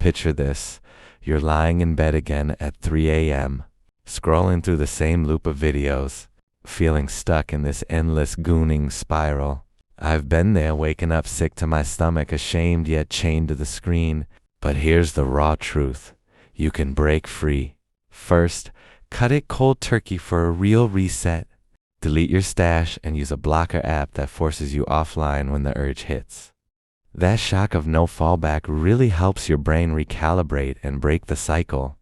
Picture this. You're lying in bed again at 3 a.m., scrolling through the same loop of videos, feeling stuck in this endless gooning spiral. I've been there, waking up sick to my stomach, ashamed yet chained to the screen. But here's the raw truth. You can break free. First, cut it cold turkey for a real reset. Delete your stash and use a blocker app that forces you offline when the urge hits. That shock of no fallback really helps your brain recalibrate and break the cycle.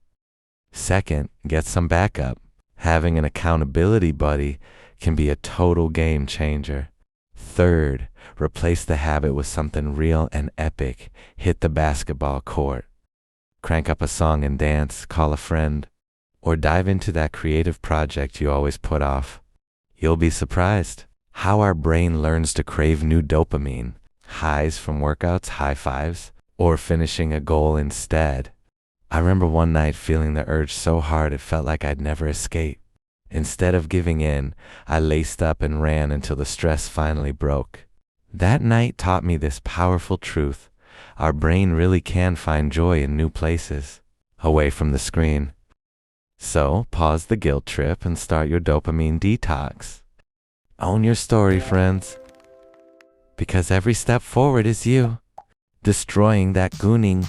Second, get some backup. Having an accountability buddy can be a total game changer. Third, replace the habit with something real and epic. Hit the basketball court. Crank up a song and dance, call a friend, or dive into that creative project you always put off. You'll be surprised how our brain learns to crave new dopamine. Highs from workouts, high fives, or finishing a goal instead. I remember one night feeling the urge so hard it felt like I'd never escape. Instead of giving in, I laced up and ran until the stress finally broke. That night taught me this powerful truth. Our brain really can find joy in new places, away from the screen. So, pause the guilt trip and start your dopamine detox. Own your story, friends. Because every step forward is you, destroying that gooning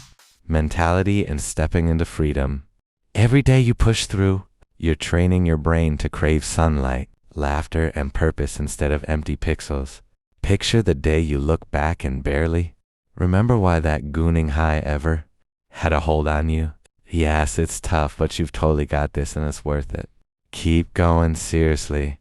mentality and stepping into freedom. Every day you push through, you're training your brain to crave sunlight, laughter, and purpose instead of empty pixels. Picture the day you look back and barely remember why that gooning high ever had a hold on you. Yes, it's tough, but you've totally got this and it's worth it. Keep going, seriously.